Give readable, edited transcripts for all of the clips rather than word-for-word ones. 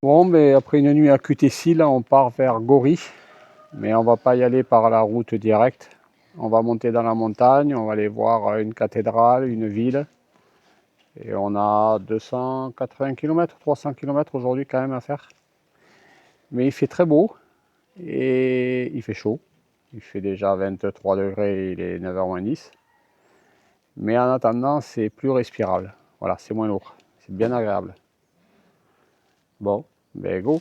Bon, ben, après une nuit à QTC, là, on part vers Gori. Mais on va pas y aller par la route directe. On va monter dans la montagne, on va aller voir une cathédrale, une ville. Et on a 280 km, 300 km aujourd'hui quand même à faire. Mais il fait très beau et il fait chaud. Il fait déjà 23 degrés, il est 9h moins 10. Mais en attendant, c'est plus respirable. Voilà, c'est moins lourd. C'est bien agréable. Bon, ben go.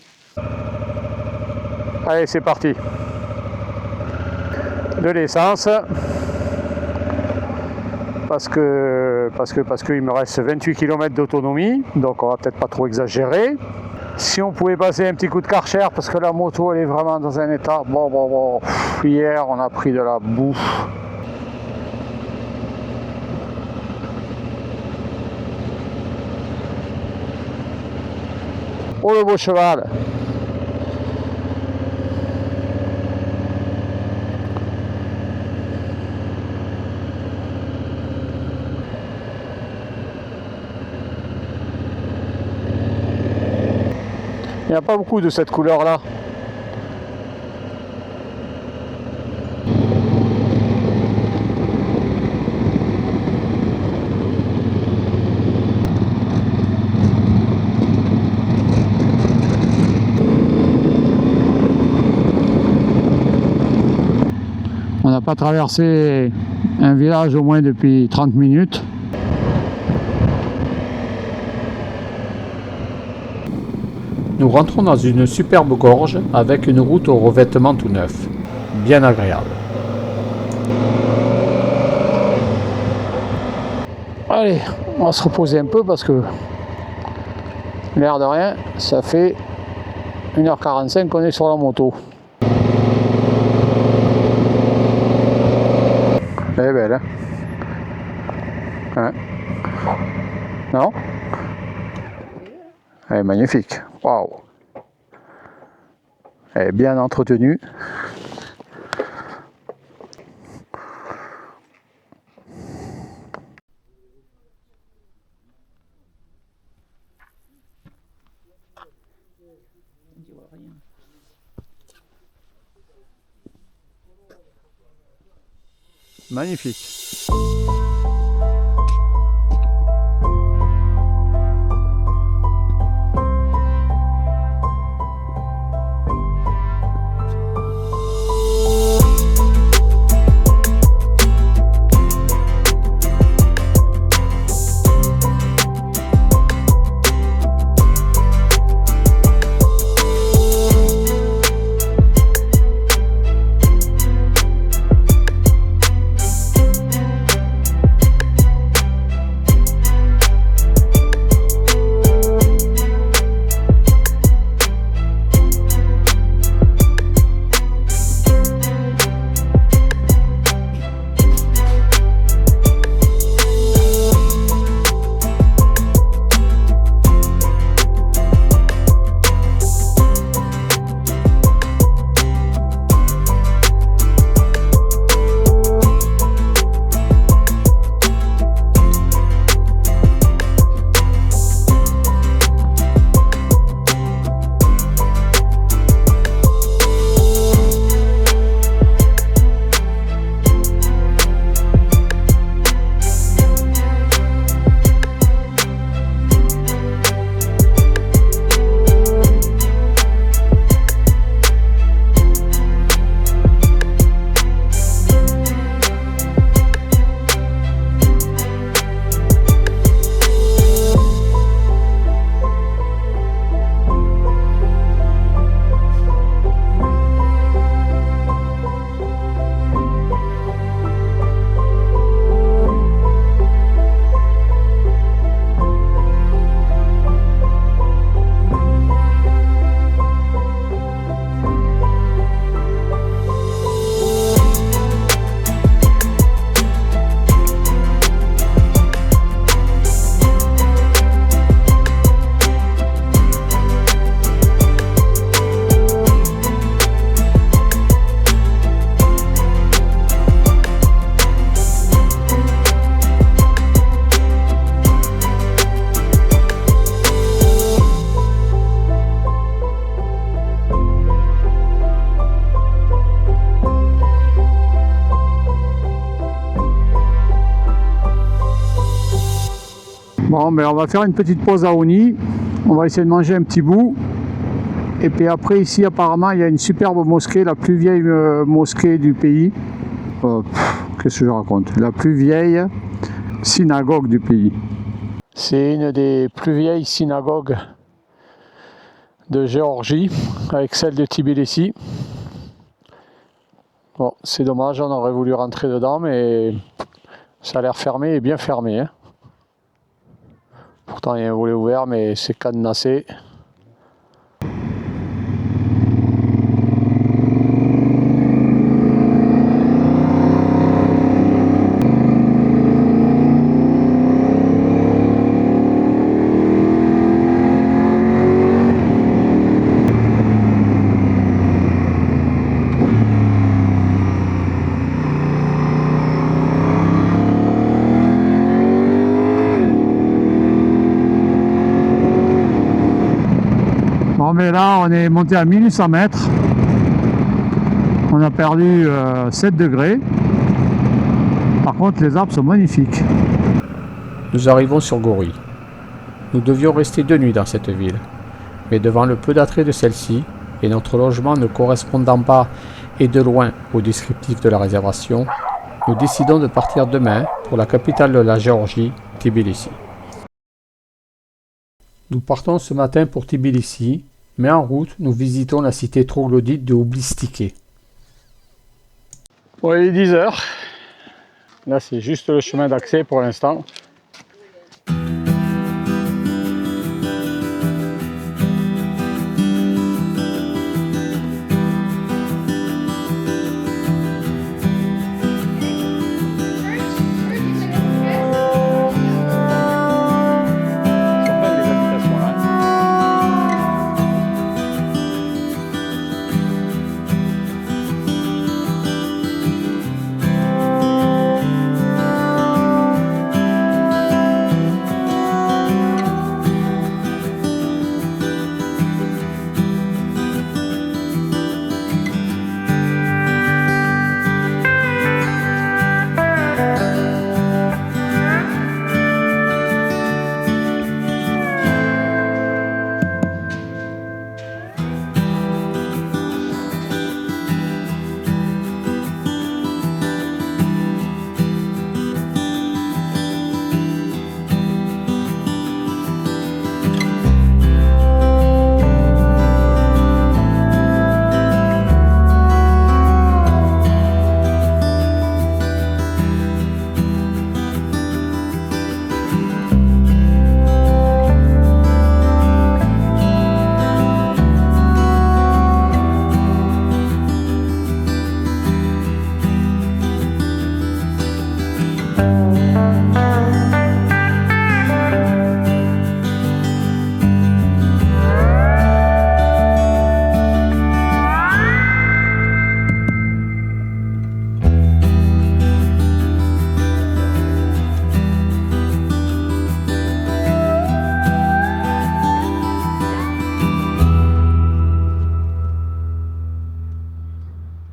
Allez, c'est parti. De l'essence. Parce qu'il me reste 28 km d'autonomie, donc on va peut-être pas trop exagérer. Si on pouvait passer un petit coup de Karcher, parce que la moto elle est vraiment dans un état. Bon. Hier on a pris de la bouffe. Oh le beau cheval! Il n'y a pas beaucoup de cette couleur-là. On n'a pas traversé un village au moins depuis 30 minutes. Nous rentrons dans une superbe gorge avec une route au revêtement tout neuf, bien agréable. Allez, on va se reposer un peu parce que l'air de rien, ça fait 1h45 qu'on est sur la moto. Elle est belle, hein? Non? Elle est magnifique. Waouh! Elle est bien entretenue. Magnifique. Bon, ben on va faire une petite pause à Oni. On va essayer de manger un petit bout. Et puis après, ici, apparemment, il y a une superbe mosquée, la plus vieille mosquée du pays. Qu'est-ce que je raconte? La plus vieille synagogue du pays. C'est une des plus vieilles synagogues de Géorgie, avec celle de Tbilissi. Bon, c'est dommage, on aurait voulu rentrer dedans, mais ça a l'air fermé et bien fermé. Hein. Pourtant, il y a un volet ouvert, mais c'est cadenassé. Bon, mais là, on est monté à 1800 mètres. On a perdu 7 degrés. Par contre, les arbres sont magnifiques. Nous arrivons sur Gori. Nous devions rester 2 nuits dans cette ville. Mais devant le peu d'attrait de celle-ci, et notre logement ne correspondant pas et de loin au descriptif de la réservation, nous décidons de partir demain pour la capitale de la Géorgie, Tbilissi. Nous partons ce matin pour Tbilissi, mais en route, nous visitons la cité troglodyte de Oublistike. Bon, il est 10 h. Là, c'est juste le chemin d'accès pour l'instant.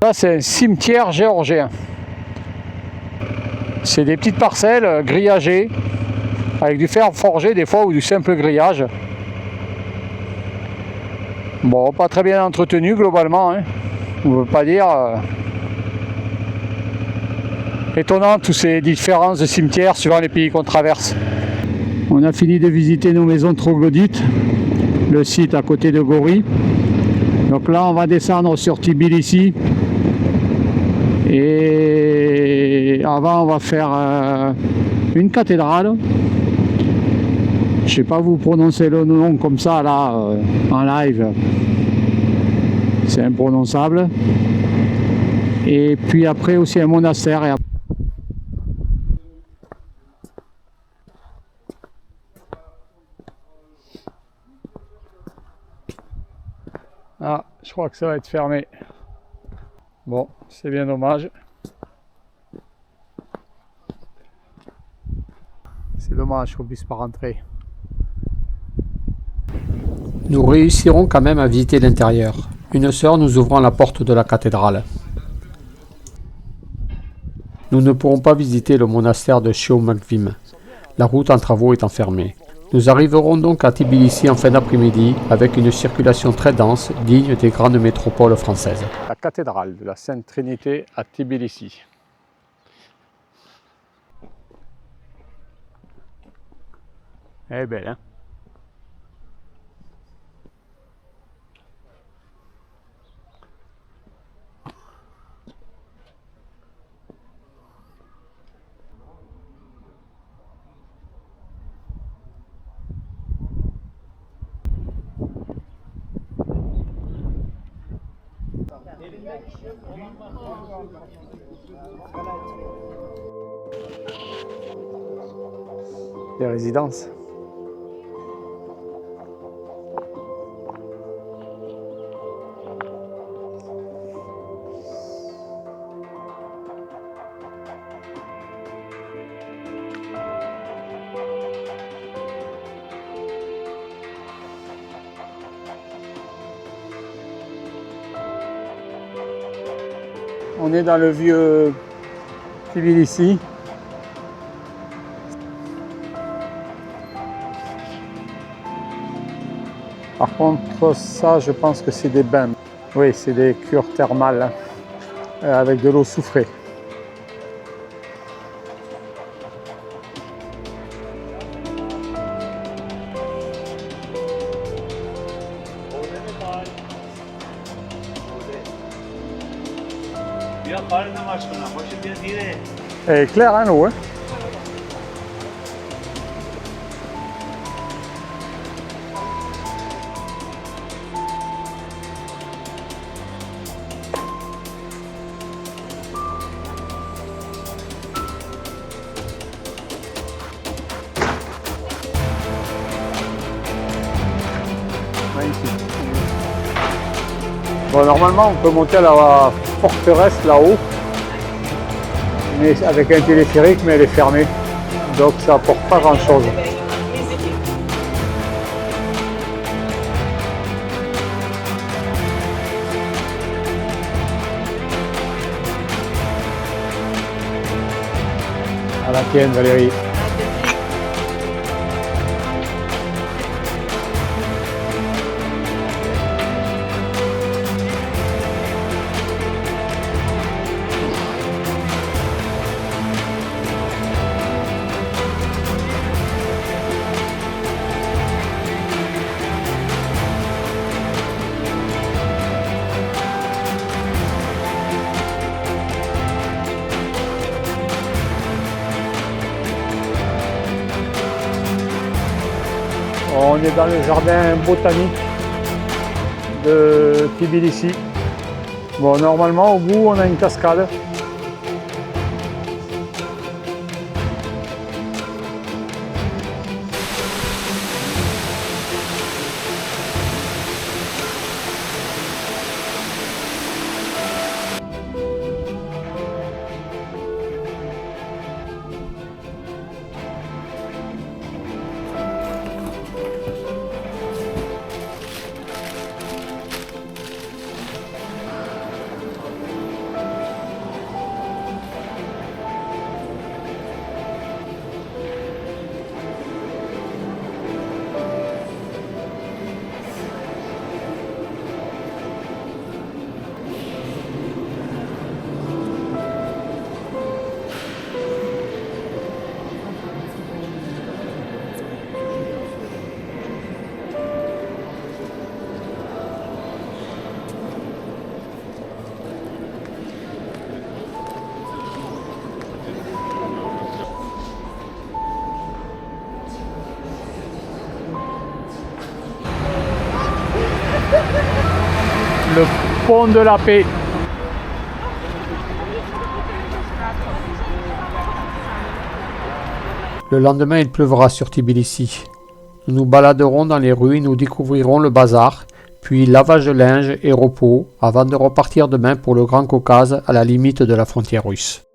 Ça, c'est un cimetière géorgien. C'est des petites parcelles grillagées, avec du fer forgé des fois ou du simple grillage. Bon, pas très bien entretenu globalement. Hein. On ne veut pas dire. Étonnant tous ces différences de cimetières suivant les pays qu'on traverse. On a fini de visiter nos maisons troglodytes, le site à côté de Gori. Donc là, on va descendre sur Tbilissi. Et avant, on va faire une cathédrale. Je ne sais pas vous prononcer le nom comme ça là en live. C'est imprononçable. Et puis après aussi un monastère. Ah, je crois que ça va être fermé. Bon, c'est bien dommage. C'est dommage qu'on ne puisse pas rentrer. Nous réussirons quand même à visiter l'intérieur. Une sœur nous ouvrant la porte de la cathédrale. Nous ne pourrons pas visiter le monastère de Sheomakvim. la route en travaux étant fermée. Nous arriverons donc à Tbilissi en fin d'après-midi avec une circulation très dense, digne des grandes métropoles françaises. La cathédrale de la Sainte Trinité à Tbilissi. Elle est belle, hein? Les résidences. On est dans le vieux Tbilissi. Par contre, ça, je pense que c'est des bains. Oui, c'est des cures thermales hein, avec de l'eau soufrée. Elle est claire, hein, l'eau, hein? Magnifique. Bon, normalement, on peut monter à la forteresse là-haut, mais avec un téléphérique, mais elle est fermée, donc ça apporte pas grand-chose. À la tienne, Valérie. On est dans le jardin botanique de Tbilissi. Bon, normalement, au bout, on a une cascade. Le pont de la paix. Le lendemain, il pleuvra sur Tbilissi. Nous nous baladerons dans les rues et nous découvrirons le bazar, puis lavage de linge et repos, avant de repartir demain pour le Grand Caucase à la limite de la frontière russe.